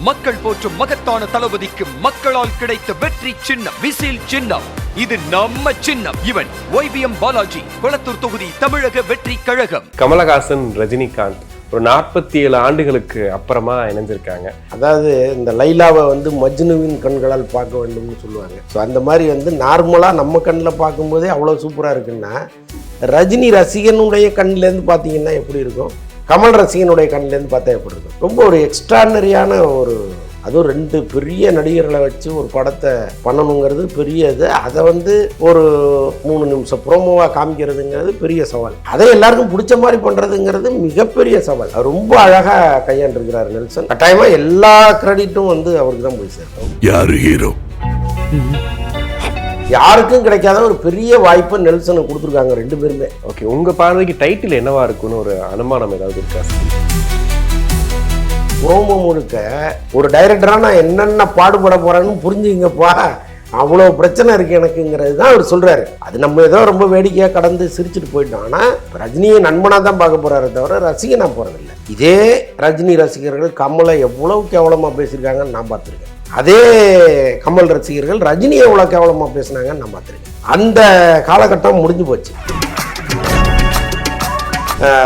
மக்கள் போற்றும் மகத்தான தளபதிக்கு மக்களால் கிடைத்த வெற்றி சின்னம் விசில் சின்னம். இது நம்ம சின்னம். இவன் YBM பாலாஜி, கொளத்தூர் தொகுதி, தமிழக வெற்றி கழகம். கமலஹாசன், ரஜினிகாந்த் ஒரு 47 ஆண்டுகளுக்கு அப்புறமா இணைஞ்சிருக்காங்க. அதாவது இந்த லைலாவை மஜ்னுவின் கண்களால் பார்க்க வேண்டும்னு சொல்லுவாங்க. ஸோ அந்த மாதிரி நார்மலாக நம்ம கண்ணில் பார்க்கும்போதே அவ்வளோ சூப்பராக இருக்குன்னா, ரஜினி ரசிகனுடைய கண்ணிலேருந்து பார்த்தீங்கன்னா எப்படி இருக்கும், கமல் ரசிகனுடைய கண்ணிலேருந்து பார்த்தா எப்படி இருக்கும். ரொம்ப ஒரு எக்ஸ்ட்ரானரியான அதுவும் 2 பெரிய நடிகர்களை வச்சு ஒரு படத்தை பண்ணணுங்கிறது பெரிய இது. அதை ஒரு 3 நிமிஷம் ப்ரோமோவாக காமிக்கிறதுங்கிறது பெரிய சவால். அதை எல்லாருக்கும் பிடிச்ச மாதிரி பண்ணுறதுங்கிறது மிகப்பெரிய சவால். ரொம்ப அழகாக கையாண்டிருக்கிறார் நெல்சன். கட்டாயமாக எல்லா கிரெடிட்டும் அவருக்கு தான் போய் சேரும். யாரு ஹீரோ? யாருக்கும் கிடைக்காத ஒரு பெரிய வாய்ப்பை நெல்சனுக்கு கொடுத்துருக்காங்க 2 பேருமே. ஓகே, உங்கள் பார்வைக்கு டைட்டில் என்னவா இருக்குன்னு ஒரு அனுமானம் ஏதாவது இருக்கா? ப்ரோமோ முழுக்க ஒரு டைரக்டராக நான் என்னென்ன பாடுபட போகிறேன்னு புரிஞ்சுங்கப்பா, அவ்வளோ பிரச்சனை இருக்குது எனக்குங்கிறது தான் அவர் சொல்கிறாரு. அது நம்ம ஏதோ ரொம்ப வேடிக்கையாக கடந்து சிரிச்சுட்டு போயிட்டோம். ஆனால் ரஜினியை நண்பனாக தான் பார்க்க போகிறாரு தவிர ரசிகனாக போகிறதில்லை. இதே ரஜினி ரசிகர்கள் கமலை எவ்வளோ கேவலமாக பேசியிருக்காங்கன்னு நான் பார்த்துருக்கேன். அதே கமல் ரசிகர்கள் ரஜினியை எவ்வளோ கேவலமாக பேசினாங்கன்னு நான் பார்த்துருக்கேன். அந்த காலகட்டம் முடிஞ்சு போச்சு.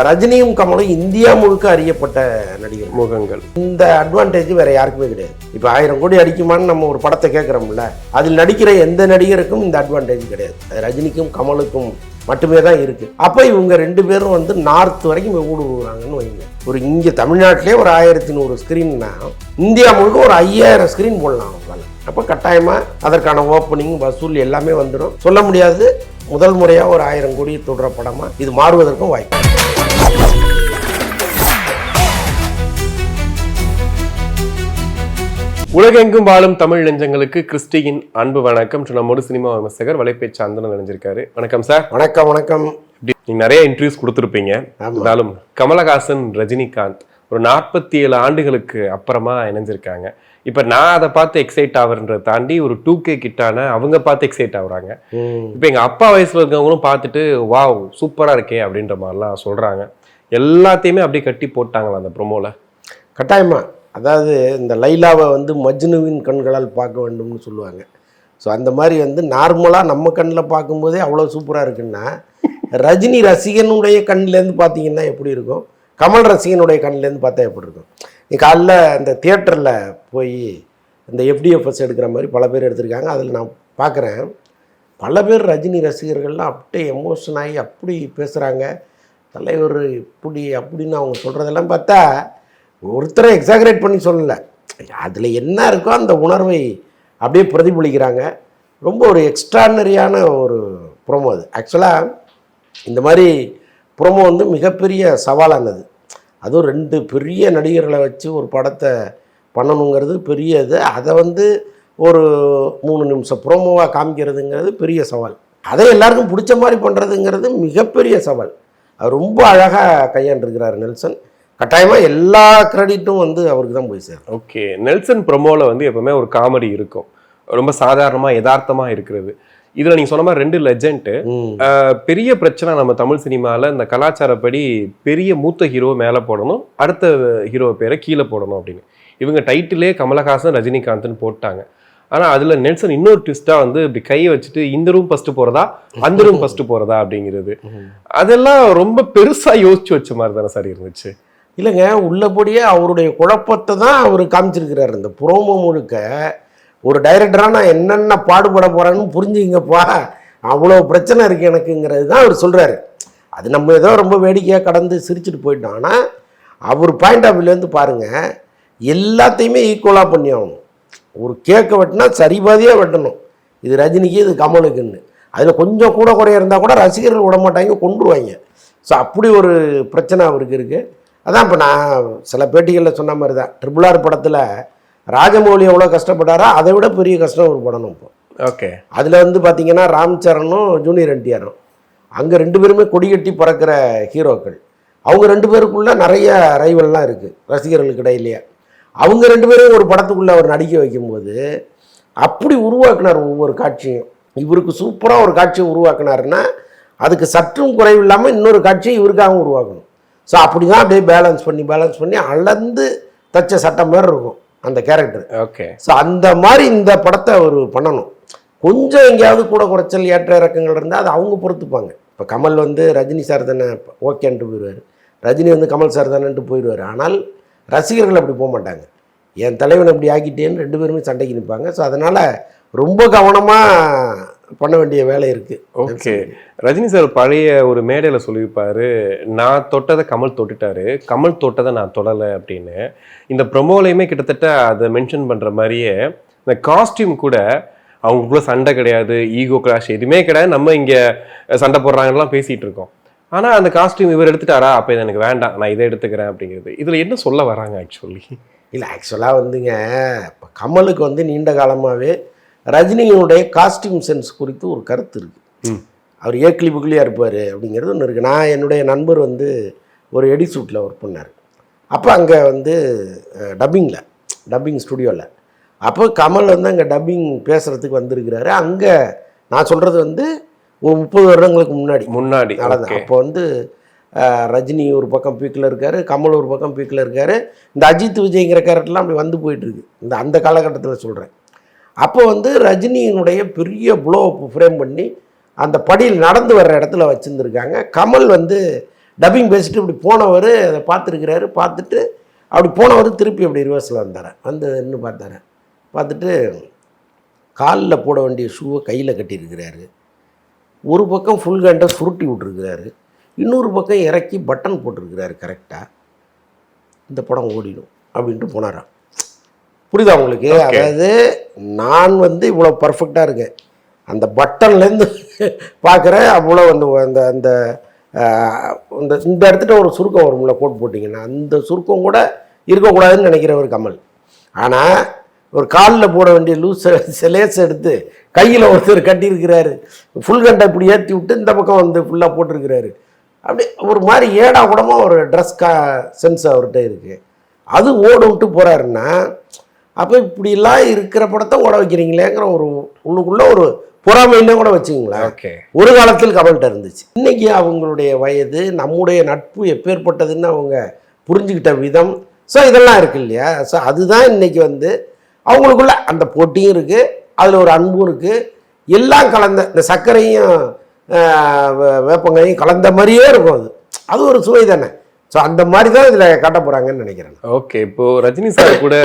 ரஜினியும் கமலும் இந்தியா முழுக்க அறியப்பட்ட நடிகர் முகங்கள். இந்த அட்வான்டேஜ் வேற யாருக்குமே கிடையாது. இப்போ 1000 கோடி அடிக்குமான்னு நம்ம ஒரு படத்தை கேட்குறோம்ல, அதில் நடிக்கிற எந்த நடிகருக்கும் இந்த அட்வான்டேஜ் கிடையாது. ரஜினிக்கும் கமலுக்கும் மட்டுமே தான் இருக்குது. அப்போ இவங்க 2 பேரும் நார்த் வரைக்கும் ஊடுருவாங்கன்னு வைங்க. ஒரு இங்கே தமிழ்நாட்டிலே ஒரு 1100 ஸ்க்ரீன்னா இந்தியா முழுக்க ஒரு 5000 ஸ்க்ரீன் போடலாம் அவங்களால. அப்போ கட்டாயமாக அதற்கான ஓப்பனிங், வசூல் எல்லாமே வந்துடும். சொல்ல முடியாது, முதல் முறையாக ஒரு 1000 கோடியை தொடுற படமாக இது மாறுவதற்கும் வாய்ப்பு. உலகெங்கும் வாழும் தமிழ் நெஞ்சங்களுக்கு கிறிஸ்டியின் அன்பு வணக்கம். நம்மோடு சினிமா விமர்சகர் வலைப்பேச்சு அந்தனம் நினைஞ்சிருக்காரு. வணக்கம் சார். வணக்கம். வணக்கம். நீங்க நிறைய இன்டர்வியூஸ் கொடுத்துருப்பீங்க. இருந்தாலும் கமலஹாசன், ரஜினிகாந்த் ஒரு 47 ஆண்டுகளுக்கு அப்புறமா இணைஞ்சிருக்காங்க. இப்ப நான் அதை பார்த்து எக்ஸைட் ஆகுறத தாண்டி ஒரு 2K கிட்டான அவங்க பார்த்து எக்ஸைட் ஆகுறாங்க. இப்ப எங்க அப்பா வயசுல இருக்கவங்களும் பார்த்துட்டு வாவ் சூப்பரா இருக்கே அப்படின்ற மாதிரிலாம் சொல்றாங்க. எல்லாத்தையுமே அப்படியே கட்டி போட்டாங்களா அந்த ப்ரோமோல? கட்டாயமா. அதாவது இந்த லைலாவை மஜ்னுவின் கண்களால் பார்க்க வேண்டும்னு சொல்லுவாங்க. ஸோ அந்த மாதிரி நார்மலாக நம்ம கண்ணில் பார்க்கும்போதே அவ்வளோ சூப்பராக இருக்குன்னா, ரஜினி ரசிகனுடைய கண்ணிலேருந்து பார்த்தீங்கன்னா எப்படி இருக்கும், கமல் ரசிகனுடைய கண்ணிலேருந்து பார்த்தா எப்படி இருக்கும். நீ காலைல இந்த தியேட்டரில் போய் இந்த FDFS எடுக்கிற மாதிரி பல பேர் எடுத்திருக்காங்க. அதில் நான் பார்க்குறேன், பல பேர் ரஜினி ரசிகர்கள்லாம் அப்படியே எமோஷன் ஆகி அப்படி பேசுகிறாங்க. தலைவர் இப்படி அப்படின்னு அவங்க சொல்கிறதெல்லாம் பார்த்தா ஒருத்தரை எக்ஸாகரேட் பண்ணி சொல்லலை, அதில் என்ன இருக்கோ அந்த உணர்வை அப்படியே பிரதிபலிக்கிறாங்க. ரொம்ப ஒரு எக்ஸ்ட்ரானரியான ஒரு ப்ரோமோ அது. ஆக்சுவலாக இந்த மாதிரி ப்ரோமோ மிகப்பெரிய சவாலானது. அதுவும் 2 பெரிய நடிகர்களை வச்சு ஒரு படத்தை பண்ணணுங்கிறது பெரிய இது. அதை ஒரு 3 நிமிஷம் ப்ரோமோவாக காமிக்கிறதுங்கிறது பெரிய சவால். அதை எல்லாருக்கும் பிடிச்ச மாதிரி பண்ணுறதுங்கிறது மிகப்பெரிய சவால். அது ரொம்ப அழகாக கையாண்டிருக்கிறார் நெல்சன். கட்டாயமாக எல்லா கிரெடிட்டும் அவருக்கு தான் போய் சேரும். ஓகே, நெல்சன் ப்ரோமோவில் எப்பவுமே ஒரு காமெடி இருக்கும், ரொம்ப சாதாரணமாக யதார்த்தமாக இருக்கிறது. இதில் நீங்கள் சொன்ன மாதிரி 2 லெஜெண்ட். பெரிய பிரச்சனை நம்ம தமிழ் சினிமாவில் இந்த கலாச்சாரப்படி பெரிய மூத்த ஹீரோவை மேலே போடணும், அடுத்த ஹீரோ பேரை கீழே போடணும் அப்படின்னு. இவங்க டைட்டிலே கமலஹாசன், ரஜினிகாந்த்னு போட்டாங்க. ஆனால் அதில் நெல்சன் இன்னொரு ட்விஸ்ட்டாக இப்படி கையை வச்சுட்டு இந்த ரூம் ஃபஸ்ட்டு போகிறதா அந்த ரூம் ஃபஸ்ட்டு போகிறதா அப்படிங்கிறது, அதெல்லாம் ரொம்ப பெருசாக யோசிச்சு வச்ச மாதிரி தானே சார் இருந்துச்சு? இல்லைங்க, உள்ளபடியே அவருடைய குழப்பத்தை தான் அவர் காமிச்சிருக்கிறார். இந்த ப்ரோமோ முழுக்க ஒரு டைரக்டராக நான் என்னென்ன பாடுபட போகிறேன்னு புரிஞ்சுங்கப்பா, அவ்வளோ பிரச்சனை இருக்குது எனக்குங்கிறது தான் அவர் சொல்கிறாரு. அது நம்ம ஏதோ ரொம்ப வேடிக்கையாக கடந்து சிரிச்சுட்டு போயிட்டோம். ஆனால் அவர் பாயிண்ட் ஆஃப் வியூலேருந்து பாருங்கள், எல்லாத்தையுமே ஈக்குவலாக பண்ணி ஆகணும். ஒரு கேக்கை வெட்டினா சரிபாதியாக வெட்டணும். இது ரஜினிக்கு, இது கமலுக்குன்னு. அதில் கொஞ்சம் கூட குறைய இருந்தால் கூட ரசிகர்கள் விட மாட்டாங்க, கொண்டுருவாங்க. ஸோ அப்படி ஒரு பிரச்சனை அவருக்கு இருக்குது. அதான் இப்போ நான் சில பேட்டிகளில் சொன்ன மாதிரி தான், RRR படத்தில் ராஜமௌலி எவ்வளோ கஷ்டப்பட்டாரோ அதை விட பெரிய கஷ்டம் ஒரு படணும் இப்போ. ஓகே, அதில் பார்த்தீங்கன்னா ராம் சரணும் ஜூனியர் NTRம் அங்கே 2 பேருமே கொடிகட்டி பறக்கிற ஹீரோக்கள். அவங்க 2 பேருக்குள்ளே நிறைய ரைவல்லாம் இருக்குது ரசிகர்களுக்கு இடையிலேயே. அவங்க 2 பேரும் ஒரு படத்துக்குள்ளே அவர் நடிக்க வைக்கும்போது அப்படி உருவாக்குனார் ஒவ்வொரு காட்சியும். இவருக்கு சூப்பராக ஒரு காட்சியை உருவாக்குனாருன்னா அதுக்கு சற்றும் குறைவு இல்லாமல் இன்னொரு காட்சியை இவருக்காகவும் உருவாக்கணும். ஸோ அப்படி தான் அப்படியே பேலன்ஸ் பண்ணி அளந்து தச்ச சட்டம் மாதிரி இருக்கும் அந்த கேரக்டர். ஓகே. ஸோ அந்த மாதிரி இந்த படத்தை அவர் பண்ணணும். கொஞ்சம் எங்கேயாவது கூட குறைச்சல் ஏற்ற இறக்கங்கள் இருந்தால் அது அவங்க பொறுத்துப்பாங்க. இப்போ கமல் வந்து ரஜினி சார் தானே ஓகேன்ட்டு போயிடுவார், ரஜினி வந்து கமல் சார் தானேன்ட்டு போயிடுவார். ஆனால் ரசிகர்கள் அப்படி போக மாட்டாங்க. என் தலைவன் அப்படி ஆக்கிட்டேன்னு 2 பேருமே சண்டைக்கு நிற்பாங்க. ஸோ அதனால் ரொம்ப கவனமாக பண்ண வேண்டிய வேலை இருக்குது. ஓகே. ரஜினி சார் பழைய ஒரு மேடையில் சொல்லியிருப்பாரு, நான் தொட்டதை கமல் தொட்டுட்டாரு, கமல் தொட்டதை நான் தொடலை அப்படின்னு. இந்த ப்ரொமோலையுமே கிட்டத்தட்ட அதை மென்ஷன் பண்ணுற மாதிரியே இந்த காஸ்டியூம் கூட அவங்களுக்குள்ள சண்டை கிடையாது, ஈகோ கிளாஷ் எதுவுமே கிடையாது, நம்ம இங்கே சண்டை போடுறாங்கலாம் பேசிகிட்டு இருக்கோம். ஆனால் அந்த காஸ்டியூம் இவர் எடுத்துட்டாரா, அப்போ இது எனக்கு வேண்டாம், நான் இதை எடுத்துக்கிறேன் அப்படிங்கிறது. இதில் என்ன சொல்ல வராங்க ஆக்சுவலி? இல்லை, ஆக்சுவலாக வந்துங்க இப்போ கமலுக்கு வந்து நீண்ட காலமாகவே ரஜினியினுடைய காஸ்டியூம் சென்ஸ் குறித்து ஒரு கருத்து இருக்குது. அவர் ஏக்கிலி புக்கிலியாக இருப்பார் அப்படிங்கிறது ஒன்று இருக்குது. நான் என்னுடைய நண்பர் வந்து ஒரு எடிசூட்டில் ஒர்க் பண்ணார். அப்போ அங்கே வந்து டப்பிங் ஸ்டுடியோவில் அப்போ கமல் வந்து அங்கே டப்பிங் பேசுகிறதுக்கு வந்திருக்கிறாரு. அங்கே நான் சொல்கிறது வந்து ஒரு 30 வருடங்களுக்கு முன்னாடி நடந்தது. அப்போ வந்து ரஜினி ஒரு பக்கம் பீக்கில் இருக்கார், கமல் ஒரு பக்கம் பீக்கில் இருக்கார். இந்த அஜித் விஜய்ங்கிற கேரக்டர்லாம் அப்படி வந்து போயிட்டுருக்கு அந்த காலகட்டத்தில் சொல்கிறேன். அப்போ வந்து ரஜினியினுடைய பெரிய ப்ளோ ஃப்ரேம் பண்ணி அந்த படியில் நடந்து வர்ற இடத்துல வச்சுருந்துருக்காங்க. கமல் வந்து டப்பிங் பேசிட்டு இப்படி போனவர் அதை பார்த்துருக்கிறாரு. பார்த்துட்டு அப்படி போனவர் திருப்பி அப்படி ரிவர்ஸில் வந்தார். வந்து இன்னும் பார்த்துட்டு காலில் போட வேண்டிய ஷூவை கையில் கட்டியிருக்கிறாரு. ஒரு பக்கம் ஃபுல் ஹேண்டை சுருட்டி விட்டுருக்கிறாரு, இன்னொரு பக்கம் இறக்கி பட்டன் போட்டிருக்கிறாரு. கரெக்டாக இந்த படம் ஓடிடும் அப்படின்ட்டு போனாராம். புரியுதா உங்களுக்கு? அதாவது நான் வந்து இவ்வளோ பர்ஃபெக்டாக இருக்கேன், அந்த பட்டன்லேருந்து பார்க்குறேன், அவ்வளோ அந்த அந்த இந்த இடத்துல ஒரு சுருக்கம் வரும்ல, கோட் போட்டிங்கன்னா அந்த சுருக்கம் கூட இருக்கக்கூடாதுன்னு நினைக்கிறவர் கமல். ஆனால் ஒரு காலில் போட வேண்டிய லேஸ் எடுத்து கையில் ஒருத்தர் கட்டியிருக்கிறாரு, ஃபுல் கண்டை இப்படி ஏற்றி விட்டு இந்த பக்கம் வந்து ஃபுல்லாக போட்டிருக்கிறாரு. அப்படி ஒரு மாதிரி ஏடா கூடமாக ஒரு ட்ரெஸ் சென்ஸ் அவர்கிட்ட இருக்குது. அது ஓட விட்டு போகிறாருன்னா அப்போ இப்படிலாம் இருக்கிற படத்தை ஓட வைக்கிறீங்களேங்கிற ஒரு உள்ளுக்குள்ளே ஒரு பொறாமையிலே கூட வச்சுங்களேன். ஒரு காலத்தில் கமல்கிட்ட இருந்துச்சு. இன்றைக்கி அவங்களுடைய வயது, நம்முடைய நட்பு எப்பேற்பட்டதுன்னு அவங்க புரிஞ்சுக்கிட்ட விதம், ஸோ இதெல்லாம் இருக்கு இல்லையா? ஸோ அதுதான் இன்றைக்கி வந்து அவங்களுக்குள்ள அந்த போட்டியும் இருக்குது, அதில் ஒரு அன்பும் இருக்குது, எல்லாம் கலந்த இந்த சர்க்கரையும் வேப்பங்காயும் கலந்த மாதிரியே இருக்கும். அது ஒரு சுவை தானே. ஸோ அந்த மாதிரி தான் இதில் காட்ட போகிறாங்கன்னு நினைக்கிறேன். ஓகே. இப்போது ரஜினி சார் கூட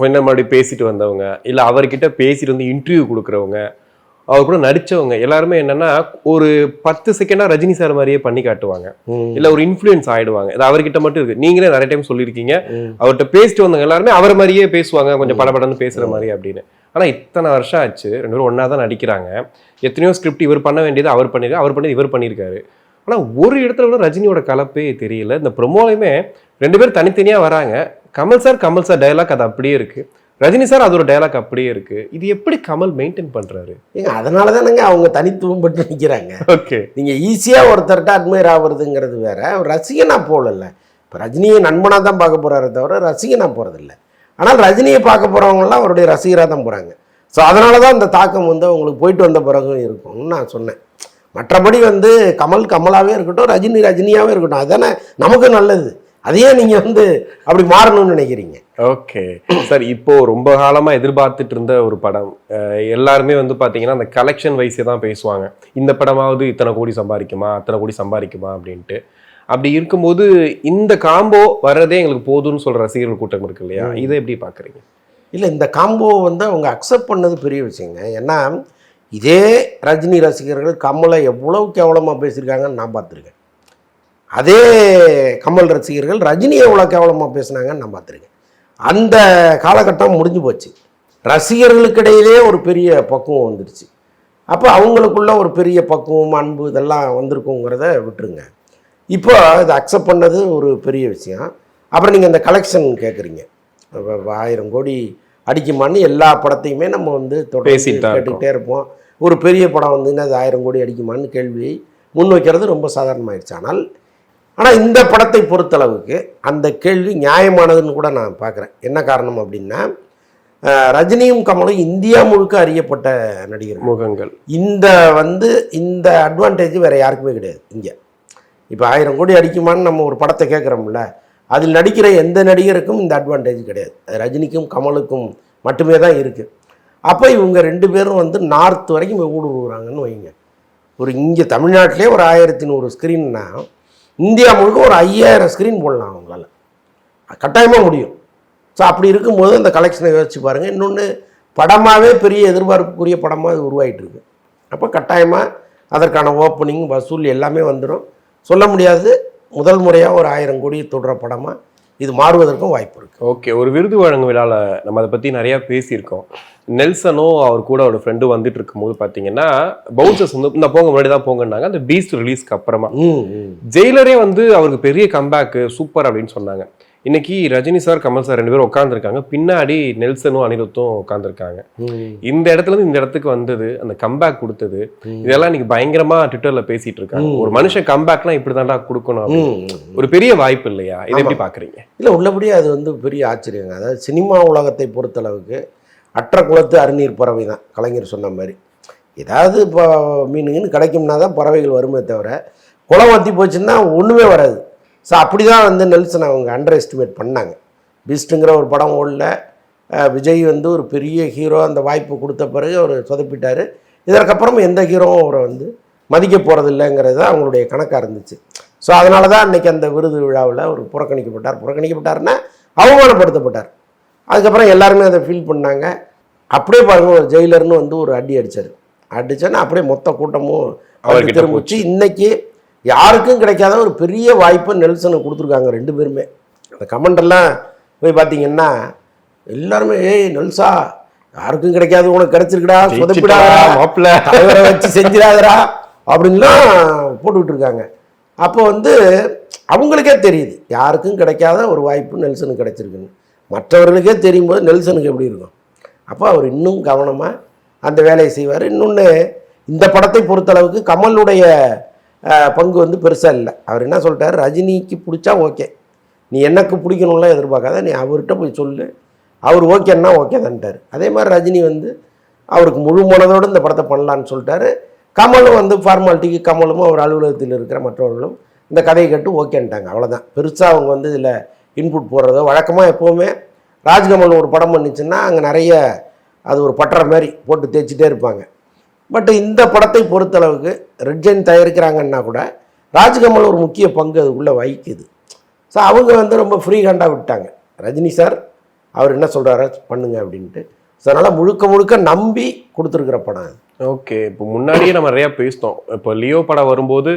கொஞ்சம் முன்னாடி பேசிட்டு வந்தவங்க, இல்லை அவர்கிட்ட பேசிட்டு வந்து இன்டர்வியூ கொடுக்குறவங்க, அவர் கூட நடித்தவங்க எல்லாருமே என்னன்னா ஒரு 10 செகண்டாக ரஜினி சார் மாதிரியே பண்ணி காட்டுவாங்க, இல்லை ஒரு இன்ஃப்ளூயன்ஸ் ஆகிடுவாங்க. இது அவர்கிட்ட மட்டும் இருக்குது. நீங்களே நிறைய டைம் சொல்லியிருக்கீங்க, அவர்கிட்ட பேசிட்டு வந்தவங்க எல்லாருமே அவரை மாதிரியே பேசுவாங்க, கொஞ்சம் படபடன்னு பேசுகிற மாதிரி அப்படின்னு. ஆனால் இத்தனை வருஷம் ஆச்சு, 2 பேரும் ஒன்றா தான் நடிக்கிறாங்க. எத்தனையோ ஸ்கிரிப்ட் இவர் பண்ண வேண்டியது அவர் பண்ணியிருக்காரு, அவர் பண்ணி இவர் பண்ணியிருக்காரு. ஆனால் ஒரு இடத்துல கூட ரஜினியோட கலப்பே தெரியல. இந்த ப்ரொமோலையுமே 2 பேர் தனித்தனியாக வராங்க. கமல் சார் டயலாக் அது அப்படியே இருக்குது, ரஜினி சார் அதோட டயலாக் அப்படியே இருக்குது. இது எப்படி கமல் மெயின்டைன் பண்ணுறாரு? ஏங்க அதனால தானேங்க அவங்க தனித்துவம் பட்டு நிற்கிறாங்க. ஓகே, நீங்கள் ஈஸியாக ஒருத்தர்கிட்ட அட்மையர் ஆகுறதுங்கிறது வேற, ரசிகனாக போகல. இப்போ ரஜினியை நண்பனாக தான் பார்க்க போகிறாரு தவிர ரசிகனாக போகிறதில்ல. ஆனால் ரஜினியை பார்க்க போகிறவங்களாம் அவருடைய ரசிகராக தான் போகிறாங்க. ஸோ அதனால தான் இந்த தாக்கம் வந்து அவங்களுக்கு போயிட்டு வந்த பிறகும் இருக்கும்னு நான் சொன்னேன். மற்றபடி வந்து கமலாகவே இருக்கட்டும், ரஜினியாகவே இருக்கட்டும், அதுதானே நமக்கு நல்லது. அதையே நீங்கள் வந்து அப்படி மாறணும்னு நினைக்கிறீங்க. ஓகே சார், இப்போ ரொம்ப காலமாக எதிர்பார்த்துட்டு இருந்த ஒரு படம், எல்லாருமே வந்து பார்த்தீங்கன்னா அந்த கலெக்ஷன் வைஸே தான் பேசுவாங்க. இந்த படமாவது இத்தனை கோடி சம்பாதிக்குமா, அத்தனை கோடி சம்பாதிக்குமா அப்படின்ட்டு. அப்படி இருக்கும்போது இந்த காம்போ வர்றதே எங்களுக்கு போதும்னு சொல்கிற ரசிகர்கள் கூட்டம் இருக்கு இல்லையா? இதை எப்படி பார்க்குறீங்க? இல்லை, இந்த காம்போ வந்து அவங்க அக்செப்ட் பண்ணது பெரிய விஷயங்க. ஏன்னா இதே ரஜினி ரசிகர்கள் கமலை எவ்வளோ கேவலமாக பேசியிருக்காங்கன்னு நான் பார்த்துருக்கேன். அதே கமல் ரசிகர்கள் ரஜினியை எவ்வளோ கேவலமாக பேசுனாங்கன்னு நான் பார்த்துருக்கேன். அந்த காலகட்டம் முடிஞ்சு போச்சு. ரசிகர்களுக்கிடையிலே ஒரு பெரிய பக்குவம் வந்துடுச்சு. அப்போ அவங்களுக்குள்ள ஒரு பெரிய பக்குவம், அன்பு இதெல்லாம் வந்திருக்குங்கிறத விட்டுருங்க. இப்போ இதை அக்செப்ட் பண்ணது ஒரு பெரிய விஷயம். அப்புறம் நீங்கள் இந்த கலெக்ஷன் கேட்குறீங்க, 1000 கோடி அடிக்குமான்னு எல்லா படத்தையுமே நம்ம வந்து தொடர்ந்து கேட்டுக்கிட்டே இருப்போம். ஒரு பெரிய படம் வந்துன்னா அது 1000 கோடி அடிக்குமான்னு கேள்வியை முன்வைக்கிறது ரொம்ப சாதாரணமாகிடுச்சு. ஆனால் இந்த படத்தை பொறுத்தளவுக்கு அந்த கேள்வி நியாயமானதுன்னு கூட நான் பார்க்குறேன். என்ன காரணம் அப்படின்னா, ரஜினியும் கமலும் இந்தியா முழுக்க அறியப்பட்ட நடிகர் முகங்கள். இந்த அட்வான்டேஜ் வேறு யாருக்குமே கிடையாது. இங்கே இப்போ 1000 கோடி அடிக்குமான்னு நம்ம ஒரு படத்தை கேட்குறோம்ல, அதில் நடிக்கிற எந்த நடிகருக்கும் இந்த அட்வான்டேஜ் கிடையாது. அது ரஜினிக்கும் கமலுக்கும் மட்டுமே தான் இருக்குது. அப்போ இவங்க 2 பேரும் வந்து நார்த் வரைக்கும் போய் ஊடுருவுறாங்கன்னு வைங்க. ஒரு இங்கே தமிழ்நாட்டிலே ஒரு 1100 ஸ்க்ரீன்னா இந்தியா முழுக்க ஒரு 5000 ஸ்க்ரீன் போடலாம் அவங்களால, கட்டாயமாக முடியும். ஸோ அப்படி இருக்கும்போது அந்த கலெக்ஷனை யோசிச்சு பாருங்கள். இன்னொன்று படமாகவே பெரிய எதிர்பார்ப்புக்குரிய படமாக அது உருவாகிட்டு இருக்கு. அப்போ கட்டாயமாக அதற்கான ஓப்பனிங் வசூல் எல்லாமே வந்துடும். சொல்ல முடியாது, முதல் முறையாக ஒரு 1000 கோடி தொடுற படமாக இது மாறுவதற்கும் வாய்ப்பு இருக்குது. ஓகே, ஒரு விருது வழங்கும் விழாவில் நம்ம அதை பற்றி நிறையா பேசியிருக்கோம். நெல்சனும் அவர் கூட ஒரு ஃப்ரெண்டும் வந்துட்டு இருக்கும்போது பார்த்தீங்கன்னா பவுன்சர்ஸ் வந்து இந்த போங்க முன்னாடி தான் போங்கன்னாங்க. அந்த பீஸ்ட் ரிலீஸ்க்கு அப்புறமா ஜெயிலரே வந்து அவருக்கு பெரிய கம்பேக்கு சூப்பர் அப்படின்னு சொன்னாங்க. இன்னைக்கு ரஜினி சார் கமல் சார் 2 பேரும் உட்காந்துருக்காங்க, பின்னாடி நெல்சனும் அனிருத்தும் உட்காந்துருக்காங்க. இந்த இடத்துல இருந்து இந்த இடத்துக்கு வந்தது, அந்த கம்பேக் கொடுத்தது, இதெல்லாம் இன்னைக்கு பயங்கரமா ட்விட்டர்ல பேசிட்டு இருக்காங்க. ஒரு மனுஷன் கம்பேக்லாம் இப்படிதான்டா கொடுக்கணும், ஒரு பெரிய வாய்ப்பு இல்லையா? இதை எப்படி பாக்குறீங்க? இல்லை, உள்ளபடியே அது வந்து பெரிய ஆச்சரியங்க. அதாவது சினிமா உலகத்தை பொறுத்தளவுக்கு அற்ற குலத்து அருநீர் பறவை தான் கலைஞர் சொன்ன மாதிரி. ஏதாவது இப்போ மீனுங்கன்னு கிடைக்கும்னா தான் பறவைகள் வருமே தவிர குளம் வத்தி போச்சுன்னா ஒன்றுமே வராது. ஸோ அப்படி தான் வந்து நெல்சன் அவங்க அண்டர் எஸ்டிமேட் பண்ணாங்க. பீஸ்ட்டுங்கிற ஒரு படம் ஓடல, விஜய் வந்து ஒரு பெரிய ஹீரோ, அந்த வாய்ப்பு கொடுத்த பிறகு அவர் சொதப்பிட்டார். இதற்கப்புறம் எந்த ஹீரோவும் அவரை வந்து மதிக்க போகிறது இல்லைங்கிறது தான் அவங்களுடைய கணக்காக இருந்துச்சு. ஸோ அதனால தான் அன்றைக்கி அந்த விருது விழாவில் அவர் புறக்கணிக்கப்பட்டார்னா அவமானப்படுத்தப்பட்டார். அதுக்கப்புறம் எல்லாருமே அதை ஃபீல் பண்ணாங்க. அப்படியே பாருங்கள், ஒரு ஜெயிலர்னு வந்து ஒரு அடி அடித்தோன்னா அப்படியே மொத்த கூட்டமும் அவருக்கு திரும்பிச்சு. இன்றைக்கி யாருக்கும் கிடைக்காத ஒரு பெரிய வாய்ப்பை நெல்சனுக்கு கொடுத்துருக்காங்க 2 பேருமே. அந்த கமெண்டெல்லாம் போய் பார்த்தீங்கன்னா எல்லாருமே ஏய் நெல்சா யாருக்கும் கிடைக்காது, உனக்கு கிடைச்சிருக்கடா, சொதப்பிடாதா, தலைவரை வச்சு செஞ்சிடாதரா அப்படின்லாம் போட்டுக்கிட்டு இருக்காங்க. அப்போ வந்து அவங்களுக்கே தெரியுது யாருக்கும் கிடைக்காத ஒரு வாய்ப்பு நெல்சனுக்கு கிடைச்சிருக்குன்னு. மற்றவர்களுக்கே தெரியும் போது நெல்சனுக்கு எப்படி இருக்கும்? அப்போ அவர் இன்னும் கவனமாக அந்த வேலையை செய்வார். இன்னொன்று, இந்த படத்தை பொறுத்தளவுக்கு கமலுடைய பங்கு வந்து பெருசாக இல்லை. அவர் என்ன சொல்லிட்டார், ரஜினிக்கு பிடிச்சா ஓகே, நீ எனக்கு பிடிக்கணும்லாம் எதிர்பார்க்காத, நீ அவர்கிட்ட போய் சொல்லு, அவர் ஓகேன்னா ஓகே தான்ட்டார். அதே மாதிரி ரஜினி வந்து அவருக்கு முழு மனதோடு இந்த படத்தை பண்ணலான்னு சொல்லிட்டாரு. கமலும் வந்து ஃபார்மாலிட்டிக்கு கமலும் அவர் அலுவலகத்தில் இருக்கிற மற்றவர்களும் இந்த கதையை கேட்டு ஓகேன்ட்டாங்க. அவ்வளோதான். பெருசாக அவங்க வந்து இதில் இன்புட் போடுறதோ, வழக்கமாக எப்போவுமே ராஜ்கமல் ஒரு படம் பண்ணிச்சுன்னா அங்கே நிறைய அது ஒரு பட்டற மாதிரி போட்டு தேய்ச்சிட்டே இருப்பாங்க. பட் இந்த படத்தை பொறுத்தளவுக்கு ரெட் ஜெயின் தயாரிக்கிறாங்கன்னா கூட ராஜ்கமல் ஒரு முக்கிய பங்கு அதுக்குள்ளே வகிக்குது. ஸோ அவங்க வந்து ரொம்ப ஃப்ரீ ஹேண்டாக விட்டாங்க. ரஜினி சார் அவர் என்ன சொல்கிறாரோ பண்ணுங்க அப்படின்ட்டு. ஸோ அதனால் முழுக்க நம்பி கொடுத்துருக்குற படம் அது. ஓகே, இப்போ முன்னாடியே நம்ம நிறையா பேசிட்டோம். இப்போ லியோ படம் வரும்போது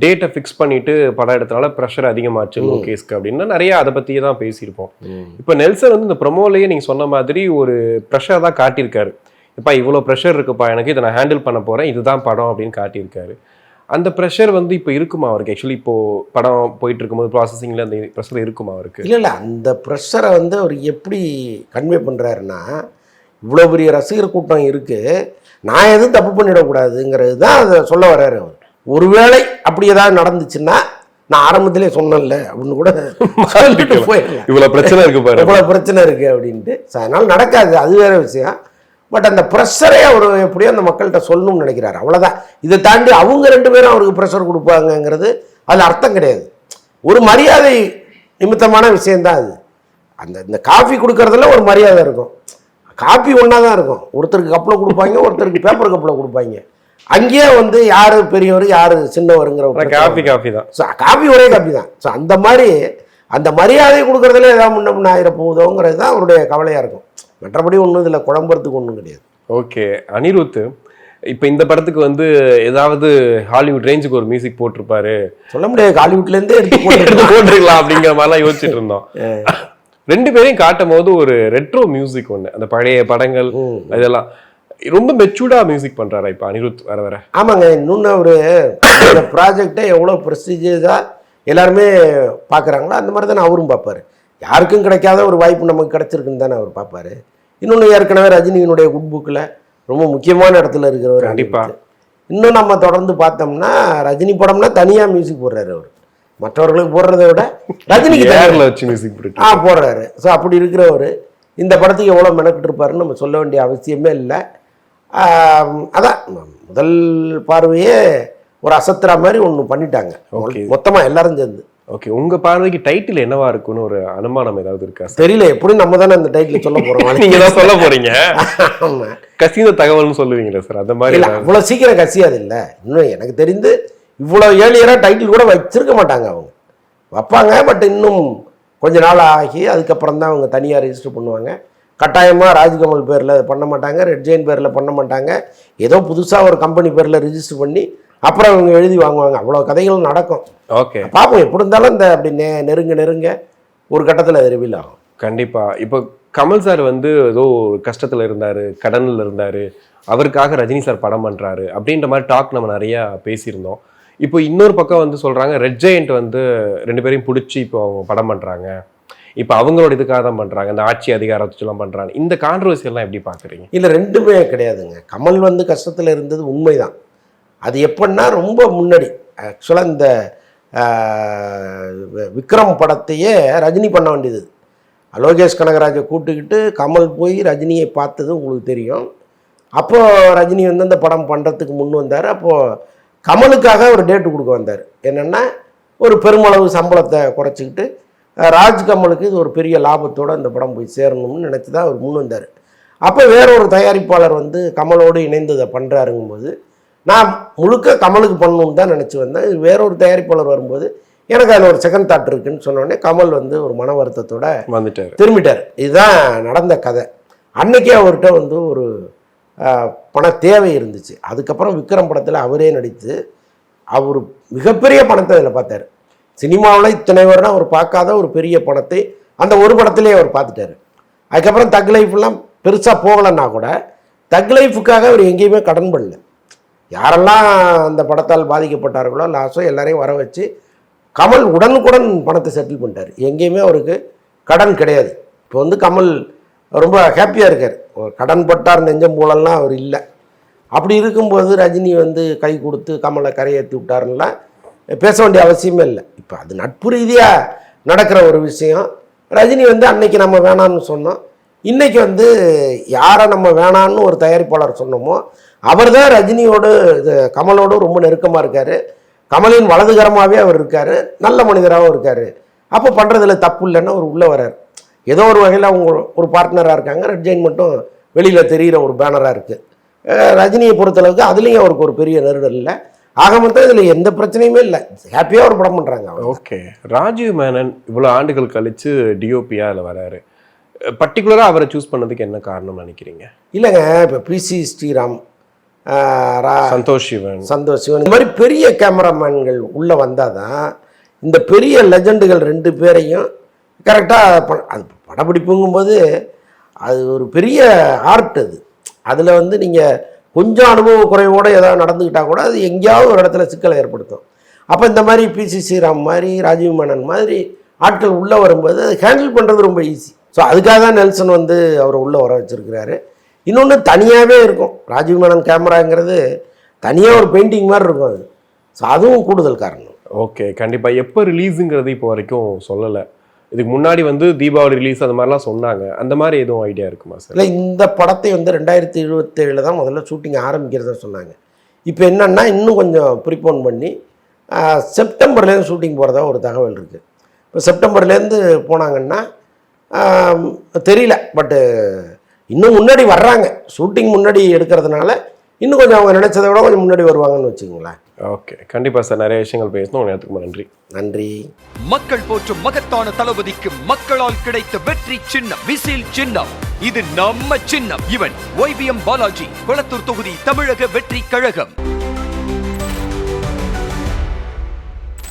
டேட்டை ஃபிக்ஸ் பண்ணிட்டு படம் எடுத்தனால ப்ரெஷர் அதிகமாச்சு லோகேஷ்க்கு அப்படின்னு நிறைய அதை பற்றியே தான் பேசியிருப்போம். இப்போ நெல்சன் வந்து இந்த ப்ரொமோலையே நீங்கள் சொன்ன மாதிரி ஒரு ப்ரெஷர் தான் காட்டியிருக்காரு. இப்போ இவ்வளோ ப்ரெஷர் இருக்குப்பா எனக்கு, இதை நான் ஹேண்டில் பண்ண போகிறேன், இதுதான் படம் அப்படின்னு காட்டியிருக்காரு. அந்த ப்ரெஷர் வந்து இப்போ இருக்குமா அவருக்கு? ஆக்சுவலி இப்போது படம் போயிட்டு இருக்கும்போது ப்ராசஸிங்கில் அந்த ப்ரெஷர் இருக்குமா அவருக்கு? இல்லை, அந்த ப்ரெஷரை வந்து அவர் எப்படி கன்வே பண்ணுறாருன்னா, இவ்வளோ பெரிய ரசிகர் கூட்டம் இருக்குது, நான் எதுவும் தப்பு பண்ணிடக்கூடாதுங்கிறது தான் அதை சொல்ல வர்றாரு அவர். ஒருவேளை அப்படி ஏதாவது நடந்துச்சுன்னா நான் ஆரம்பத்திலே சொன்னேன்ல அப்படின்னு கூட சொல்லிட்டு போயிடலாம். இவ்வளோ பிரச்சனை இருக்குது பாரு, இவ்வளோ பிரச்சனை இருக்குது அப்படின்ட்டு. அதனால் நடக்காது, அது வேற விஷயம். பட் அந்த ப்ரெஷரை அவர் எப்படியோ அந்த மக்கள்கிட்ட சொல்லணும்னு நினைக்கிறாரு, அவ்வளோதான். இதை தாண்டி அவங்க 2 பேரும் அவருக்கு ப்ரெஷர் கொடுப்பாங்கங்கிறது அதில் அர்த்தம் கிடையாது. ஒரு மரியாதை நிமித்தமான விஷயந்தான் அது. இந்த காஃபி கொடுக்கறதுல ஒரு மரியாதை இருக்கும். காப்பி ஒன்றா தான் இருக்கும். ஒருத்தருக்கு கப்பில் கொடுப்பாங்க, ஒருத்தருக்கு பேப்பர் கப்பில் கொடுப்பாங்க. அங்கேயே வந்து யார் பெரியவர் யார் சின்னவருங்கிற காஃபி தான். ஸோ காஃபி ஒரே காப்பி தான். ஸோ அந்த மாதிரி அந்த மரியாதை கொடுக்குறதுல ஏதாவது முன்ன ஆயிரப்போகுதோங்கிறது தான் அவருடைய கவலையாக இருக்கும். மற்றபடி ஒன்றும் இதில் குழம்புறதுக்கு ஒன்றும் கிடையாது. ஓகே, அனிருத் இப்போ இந்த படத்துக்கு வந்து ஏதாவது ஹாலிவுட் ரேஞ்சுக்கு ஒரு மியூசிக் போட்டிருப்பாரு, சொல்ல முடியாது, ஹாலிவுட்லேருந்தே எடுத்து போட்டுருக்கலாம் அப்படிங்கிற மாதிரிலாம் யோசிச்சுட்டு இருந்தோம். 2 பேரையும் காட்டும் போது ஒரு ரெட்ரோ மியூசிக் ஒன்று, அந்த பழைய படங்கள் இதெல்லாம் ரொம்ப மெச்சூர்டா மியூசிக் பண்றாரா இப்போ அனிருத் வர வர? ஆமாங்க. இன்னொன்று ஒரு ப்ராஜெக்டை எவ்வளோ ப்ரெஸ்டீஜியஸாக எல்லாருமே பார்க்குறாங்களோ அந்த மாதிரி தானே அவரும் பார்ப்பாரு. யாருக்கும் கிடைக்காத ஒரு வாய்ப்பு நமக்கு கிடைச்சிருக்குன்னு தானே அவர் பார்ப்பாரு. இன்னொன்று, ஏற்கனவே ரஜினியினுடைய குட் புக்கில் ரொம்ப முக்கியமான இடத்துல இருக்கிறவர். கண்டிப்பாக. இன்னும் நம்ம தொடர்ந்து பார்த்தோம்னா ரஜினி படம்னா தனியாக மியூசிக் போடுறாரு அவர். மற்றவர்களுக்கு போடுறதை விட ரஜினிக்கு நேரில் வச்சு மியூசிக் போடுறாரு. ஸோ அப்படி இருக்கிறவர் இந்த படத்துக்கு எவ்வளோ மெனக்கிட்டு இருப்பாருன்னு நம்ம சொல்ல வேண்டிய அவசியமே இல்லை. அதான் முதல் பார்வையே ஒரு அசத்துறா மாதிரி ஒன்று பண்ணிட்டாங்க மொத்தமாக எல்லாரும் சேர்ந்து. ஓகே, உங்க பார்வைக்கு டைட்டில் என்னவா இருக்குன்னு ஒரு அனுமானம் ஏதாவது இருக்கா சார்? தெரியல, எப்படி நம்ம தானே அந்த டைட்டில் சொல்ல போறோம். நீங்க தான் சொல்ல போறீங்க. ஆமா, கசிந்த தகவல்னு சொல்லுவீங்களா சார்? அந்த மாதிரி இல்ல, இவ்வளவு சீக்கிரம் கசியாது இல்ல. இன்னும் எனக்கு தெரிந்து இவ்வளவு ஏழியரா டைட்டில் கூட வச்சிருக்க மாட்டாங்க. அவங்க வைப்பாங்க, பட் இன்னும் கொஞ்ச நாள் ஆகி அதுக்கப்புறம் தான் அவங்க தனியாக ரெஜிஸ்டர் பண்ணுவாங்க. கட்டாயமாக ராஜ்கமல் பேரில் பண்ண மாட்டாங்க, ரெட் ஜெயின் பேரில் பண்ண மாட்டாங்க. ஏதோ புதுசாக ஒரு கம்பெனி பேரில் ரெஜிஸ்டர் பண்ணி அப்புறம் அவங்க எழுதி வாங்குவாங்க. அவ்வளோ கதைகள் நடக்கும். ஓகே, பார்ப்போம். எப்படி இருந்தாலும் இந்த அப்படி நெருங்க ஒரு கட்டத்தில் அது ரிவீல் ஆகும். கண்டிப்பா. இப்போ கமல் சார் வந்து ஏதோ ஒரு கஷ்டத்துல இருந்தாரு, கடனில் இருந்தாரு, அவருக்காக ரஜினி சார் படம் பண்றாரு அப்படின்ற மாதிரி டாக் நம்ம நிறைய பேசியிருந்தோம். இப்போ இன்னொரு பக்கம் வந்து சொல்றாங்க, ரெட் ஜெயண்ட் வந்து 2 பேரையும் பிடிச்சி இப்போ அவங்க படம் பண்றாங்க, இப்போ அவங்களோட இதுக்காக தான் பண்றாங்க, இந்த ஆட்சி அதிகாரத்தெல்லாம் பண்றாங்க. இந்த கான்ட்ரவர்சி எல்லாம் எப்படி பாக்குறீங்க? இல்லை, ரெண்டுமே கிடையாதுங்க. கமல் வந்து கஷ்டத்தில் இருந்தது உண்மைதான். அது எப்படின்னா ரொம்ப முன்னாடி ஆக்சுவலாக இந்த விக்ரம் படத்தையே ரஜினி பண்ண வேண்டியது. லோகேஷ் கனகராஜை கூட்டுக்கிட்டு கமல் போய் ரஜினியை பார்த்தது உங்களுக்கு தெரியும். அப்போது ரஜினி வந்து அந்த படம் பண்ணுறதுக்கு முன் வந்தார். அப்போது கமலுக்காக ஒரு டேட்டு கொடுக்க வந்தார். என்னென்னா ஒரு பெருமளவு சம்பளத்தை குறைச்சிக்கிட்டு ராஜ்கமலுக்கு இது ஒரு பெரிய லாபத்தோடு அந்த படம் போய் சேரணும்னு நினச்சி தான் அவர் முன் வந்தார். அப்போ வேற ஒரு தயாரிப்பாளர் வந்து கமலோடு இணைந்து அதை பண்ணுறாருங்கும்போது நான் முழுக்க கமலுக்கு பண்ணணும்னு தான் நினச்சி வந்தேன். வேற ஒரு தயாரிப்பாளர் வரும்போது எனக்கு அதில் ஒரு செகண்ட் தாட் இருக்குன்னு சொன்னோடனே கமல் வந்து ஒரு மன வருத்தத்தோட திரும்பிட்டார். இதுதான் நடந்த கதை. அன்னைக்கே அவர்கிட்ட வந்து ஒரு பண தேவை இருந்துச்சு. அதுக்கப்புறம் விக்ரம் படத்தில் அவரே நடித்து அவர் மிகப்பெரிய பணத்தை அதில் பார்த்தார். சினிமாவில் இத்தனை வருடம் அவர் பார்க்காத ஒரு பெரிய பணத்தை அந்த ஒரு படத்திலே அவர் பார்த்துட்டாரு. அதுக்கப்புறம் தக் லைஃப்லாம் பெருசாக போகலைன்னா கூட தக் லைஃபுக்காக அவர் எங்கேயுமே கடன் பண்ணல. யாரெல்லாம் அந்த படத்தால் பாதிக்கப்பட்டார்களோ லாஸ்ட்டோ எல்லாரையும் வர வச்சு கமல் உடனுக்குடன் பணத்தை செட்டில் பண்ணிட்டார். எங்கேயுமே அவருக்கு கடன் கிடையாது. இப்போ வந்து கமல் ரொம்ப ஹாப்பியாக இருக்கார். கடன் பட்டார் நெஞ்சம் போலலாம் அவர் இல்லை. அப்படி இருக்கும்போது ரஜினி வந்து கை கொடுத்து கமலை கரையேற்றி விட்டாருன்னா பேச வேண்டிய அவசியமே இல்லை. இப்போ அது நட்பு ரீதியாக நடக்கிற ஒரு விஷயம். ரஜினி வந்து அன்னைக்கு நம்ம வேணான்னு சொன்னோம், இன்றைக்கி வந்து யாரை நம்ம வேணான்னு ஒரு தயாரிப்பாளர் சொன்னோமோ அவர் தான் ரஜினியோடு கமலோடு ரொம்ப நெருக்கமாக இருக்கார். கமலின் வலதுகரமாகவே அவர் இருக்கார், நல்ல மனிதராகவும் இருக்கார். அப்போ பண்ணுறதுல தப்பு இல்லைன்னா அவர் உள்ளே வர்றார். ஏதோ ஒரு வகையில் அவங்க ஒரு பார்ட்னராக இருக்காங்க. ரெட் ஜெயின் மட்டும் வெளியில் தெரிகிற ஒரு பேனராக இருக்குது. ரஜினியை பொறுத்தளவுக்கு அதுலேயும் அவருக்கு ஒரு பெரிய நெருடல் இல்லை. ஆக மொத்தம் இதில் எந்த பிரச்சனையுமே இல்லை, ஹாப்பியாக ஒரு படம் பண்ணுறாங்க. ஓகே, ராஜீவ் மேனன் இவ்வளோ ஆண்டுகள் கழித்து டிஓபியா அதில் வராரு. பர்டிகுலராக அவரை சூஸ் பண்ணதுக்கு என்ன காரணம்னு நினைக்கிறீங்க? இல்லைங்க, இப்போ பிசி ஸ்ரீராம், சந்தோஷ் சிவன் இந்த மாதிரி பெரிய கேமராமேன்கள் உள்ளே வந்தால் தான் இந்த பெரிய லெஜண்டுகள் 2 பேரையும் கரெக்டாக அது படப்பிடிப்புங்கும்போது அது ஒரு பெரிய ஆர்ட். அதில் வந்து நீங்கள் கொஞ்சம் அனுபவ குறைவோடு ஏதாவது நடந்துக்கிட்டால் கூட அது எங்கேயாவது ஒரு இடத்துல சிக்கலை ஏற்படுத்தும். அப்போ இந்த மாதிரி பிசி ஸ்ரீராம் மாதிரி ராஜீவ் மேனன் மாதிரி ஆட்கள் உள்ளே வரும்போது அது ஹேண்டில் பண்ணுறது ரொம்ப ஈஸி. ஸோ அதுக்காக தான் நெல்சன் வந்து அவரை உள்ளே வர வச்சுருக்கிறாரு. இன்னொன்று தனியாகவே இருக்கும். ராஜீவ் மேனன் கேமராங்கிறது தனியாக ஒரு பெயிண்டிங் மாதிரி இருக்கும். அது ஸோ அதுவும் கூடுதல் காரணம். ஓகே, கண்டிப்பாக. எப்போ ரிலீஸுங்கிறது இப்போ வரைக்கும் சொல்லலை. இதுக்கு முன்னாடி வந்து தீபாவளி ரிலீஸ் அந்த மாதிரிலாம் சொன்னாங்க. அந்த மாதிரி எதுவும் ஐடியா இருக்குமா சார்? இல்லை, இந்த படத்தை வந்து 2027 தான் முதல்ல ஷூட்டிங் ஆரம்பிக்கிறதா சொன்னாங்க. இப்போ என்னென்னா இன்னும் கொஞ்சம் ப்ரிப்போன் பண்ணி செப்டம்பர்லேருந்து ஷூட்டிங் போகிறதா ஒரு தகவல் இருக்குது. இப்போ செப்டம்பர்லேருந்து போனாங்கன்னா தெரியல, பட்டு இன்னும் முன்னாடி வர்றாங்க. ஷூட்டிங் முன்னாடி எடுக்கிறதுனால இன்னும் கொஞ்சம் அவங்க நினைச்சதை விட கொஞ்சம் முன்னாடி வருவாங்கன்னு வச்சுக்கோங்களேன். ஓகே, கண்டிப்பாக சார். நிறைய விஷயங்கள் பேசணும். நேரத்துக்கு நன்றி. நன்றி. மக்கள் போற்றும் மகத்தான தளபதிக்கு மக்களால் கிடைத்த வெற்றி சின்னம் விசில் சின்னம். இது நம்ம சின்னம். இவன் YBM பாலாஜி, கொளத்தூர் தொகுதி தமிழக வெற்றி கழகம்.